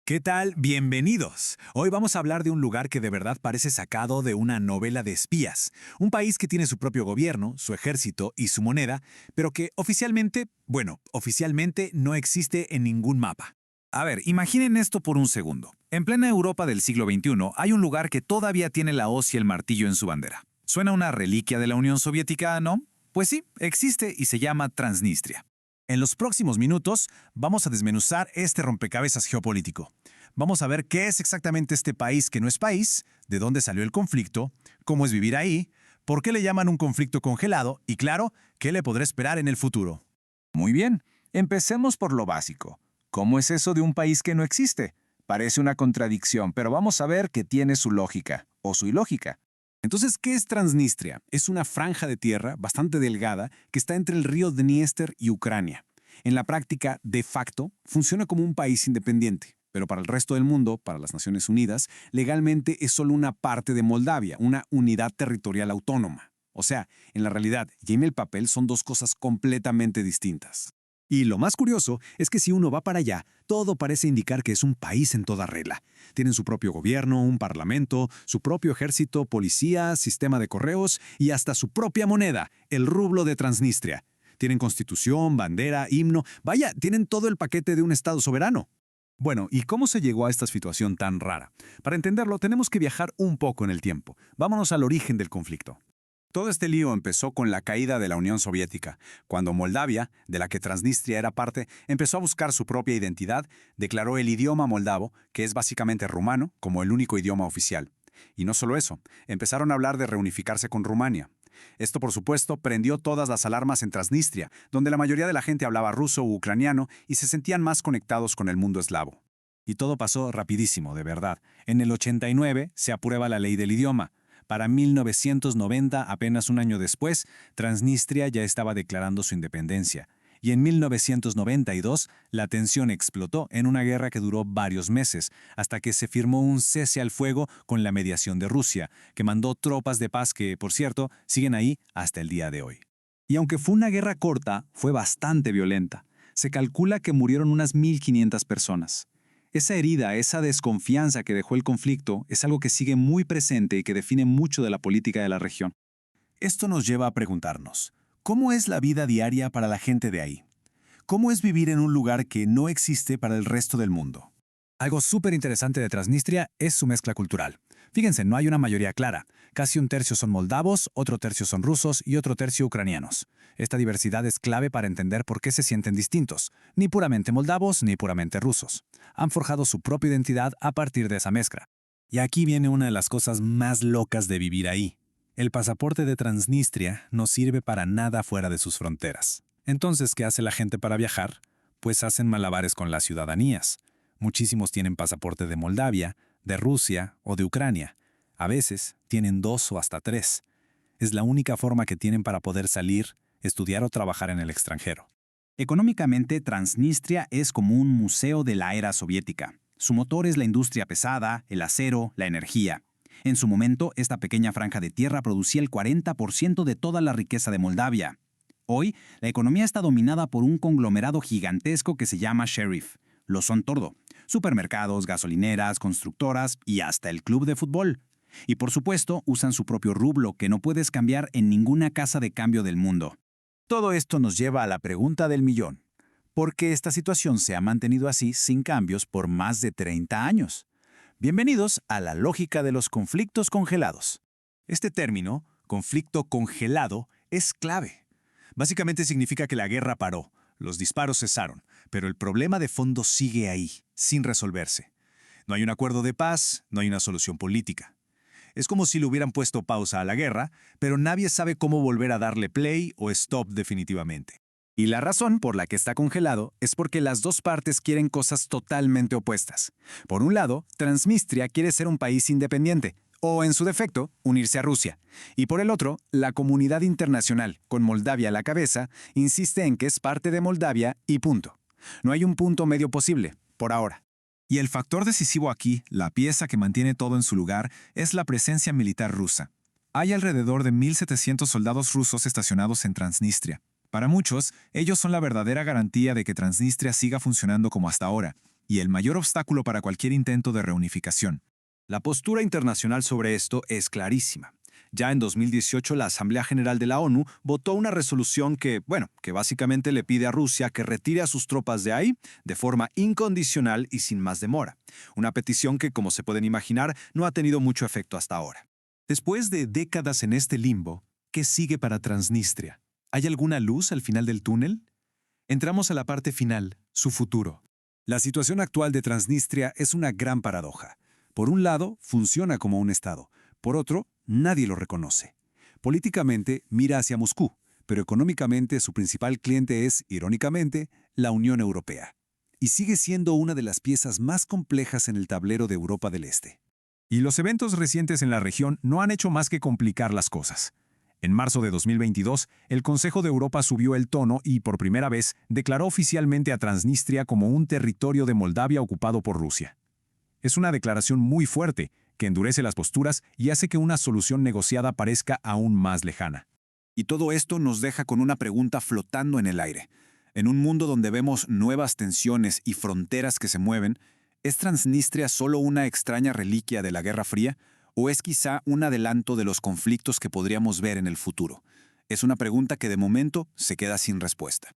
¿Qué tal? Bienvenidos. Hoy vamos a hablar de un lugar que de verdad parece sacado de una novela de espías. Un país que tiene su propio gobierno, su ejército y su moneda, pero que oficialmente no existe en ningún mapa. A ver, imaginen esto por un segundo. En plena Europa del siglo XXI hay un lugar que todavía tiene la hoz y el martillo en su bandera. ¿Suena una reliquia de la Unión Soviética, no? Pues sí, existe y se llama Transnistria. En los próximos minutos vamos a desmenuzar este rompecabezas geopolítico. Vamos a ver qué es exactamente este país que no es país, de dónde salió el conflicto, cómo es vivir ahí, por qué le llaman un conflicto congelado y, claro, qué le podrá esperar en el futuro. Muy bien, empecemos por lo básico. ¿Cómo es eso de un país que no existe? Parece una contradicción, pero vamos a ver que tiene su lógica, o su ilógica. Entonces, ¿qué es Transnistria? Es una franja de tierra bastante delgada que está entre el río Dniester y Ucrania. En la práctica, de facto, funciona como un país independiente, pero para el resto del mundo, para las Naciones Unidas, legalmente es solo una parte de Moldavia, una unidad territorial autónoma. O sea, en la realidad y en el papel son dos cosas completamente distintas. Y lo más curioso es que si uno va para allá, todo parece indicar que es un país en toda regla. Tienen su propio gobierno, un parlamento, su propio ejército, policía, sistema de correos y hasta su propia moneda, el rublo de Transnistria. Tienen constitución, bandera, himno, vaya, tienen todo el paquete de un estado soberano. Bueno, ¿y cómo se llegó a esta situación tan rara? Para entenderlo, tenemos que viajar un poco en el tiempo. Vámonos al origen del conflicto. Todo este lío empezó con la caída de la Unión Soviética, cuando Moldavia, de la que Transnistria era parte, empezó a buscar su propia identidad, declaró el idioma moldavo, que es básicamente rumano, como el único idioma oficial. Y no solo eso, empezaron a hablar de reunificarse con Rumania. Esto, por supuesto, prendió todas las alarmas en Transnistria, donde la mayoría de la gente hablaba ruso u ucraniano y se sentían más conectados con el mundo eslavo. Y todo pasó rapidísimo, de verdad. En el 89 se aprueba la ley del idioma. Para 1990, apenas un año después, Transnistria ya estaba declarando su independencia. Y en 1992, la tensión explotó en una guerra que duró varios meses, hasta que se firmó un cese al fuego con la mediación de Rusia, que mandó tropas de paz que, por cierto, siguen ahí hasta el día de hoy. Y aunque fue una guerra corta, fue bastante violenta. Se calcula que murieron unas 1.500 personas. Esa herida, esa desconfianza que dejó el conflicto es algo que sigue muy presente y que define mucho de la política de la región. Esto nos lleva a preguntarnos, ¿cómo es la vida diaria para la gente de ahí? ¿Cómo es vivir en un lugar que no existe para el resto del mundo? Algo súper interesante de Transnistria es su mezcla cultural. Fíjense, no hay una mayoría clara. Casi un tercio son moldavos, otro tercio son rusos y otro tercio ucranianos. Esta diversidad es clave para entender por qué se sienten distintos. Ni puramente moldavos ni puramente rusos. Han forjado su propia identidad a partir de esa mezcla. Y aquí viene una de las cosas más locas de vivir ahí. El pasaporte de Transnistria no sirve para nada fuera de sus fronteras. Entonces, ¿qué hace la gente para viajar? Pues hacen malabares con las ciudadanías. Muchísimos tienen pasaporte de Moldavia, de Rusia o de Ucrania. A veces tienen 2 o hasta 3. Es la única forma que tienen para poder salir, estudiar o trabajar en el extranjero. Económicamente, Transnistria es como un museo de la era soviética. Su motor es la industria pesada, el acero, la energía. En su momento, esta pequeña franja de tierra producía el 40% de toda la riqueza de Moldavia. Hoy, la economía está dominada por un conglomerado gigantesco que se llama Sheriff. Lo son todo: supermercados, gasolineras, constructoras y hasta el club de fútbol. Y por supuesto, usan su propio rublo que no puedes cambiar en ninguna casa de cambio del mundo. Todo esto nos lleva a la pregunta del millón. ¿Por qué esta situación se ha mantenido así sin cambios por más de 30 años? Bienvenidos a la lógica de los conflictos congelados. Este término, conflicto congelado, es clave. Básicamente significa que la guerra paró, los disparos cesaron, pero el problema de fondo sigue ahí, sin resolverse. No hay un acuerdo de paz, no hay una solución política. Es como si le hubieran puesto pausa a la guerra, pero nadie sabe cómo volver a darle play o stop definitivamente. Y la razón por la que está congelado es porque las dos partes quieren cosas totalmente opuestas. Por un lado, Transnistria quiere ser un país independiente, o en su defecto, unirse a Rusia. Y por el otro, la comunidad internacional, con Moldavia a la cabeza, insiste en que es parte de Moldavia y punto. No hay un punto medio posible, por ahora. Y el factor decisivo aquí, la pieza que mantiene todo en su lugar, es la presencia militar rusa. Hay alrededor de 1.700 soldados rusos estacionados en Transnistria. Para muchos, ellos son la verdadera garantía de que Transnistria siga funcionando como hasta ahora. y el mayor obstáculo para cualquier intento de reunificación. La postura internacional sobre esto es clarísima. Ya en 2018 la Asamblea General de la ONU votó una resolución que básicamente le pide a Rusia que retire a sus tropas de ahí de forma incondicional y sin más demora. Una petición que, como se pueden imaginar, no ha tenido mucho efecto hasta ahora. Después de décadas en este limbo, ¿qué sigue para Transnistria? ¿Hay alguna luz al final del túnel? Entramos a la parte final, su futuro. La situación actual de Transnistria es una gran paradoja. Por un lado, funciona como un estado. Por otro, nadie lo reconoce. Políticamente, mira hacia Moscú, pero económicamente su principal cliente es, irónicamente, la Unión Europea. Y sigue siendo una de las piezas más complejas en el tablero de Europa del Este. Y los eventos recientes en la región no han hecho más que complicar las cosas. En marzo de 2022, el Consejo de Europa subió el tono y, por primera vez, declaró oficialmente a Transnistria como un territorio de Moldavia ocupado por Rusia. Es una declaración muy fuerte, que endurece las posturas y hace que una solución negociada parezca aún más lejana. Y todo esto nos deja con una pregunta flotando en el aire. En un mundo donde vemos nuevas tensiones y fronteras que se mueven, ¿es Transnistria solo una extraña reliquia de la Guerra Fría? ¿O es quizá un adelanto de los conflictos que podríamos ver en el futuro? Es una pregunta que de momento se queda sin respuesta.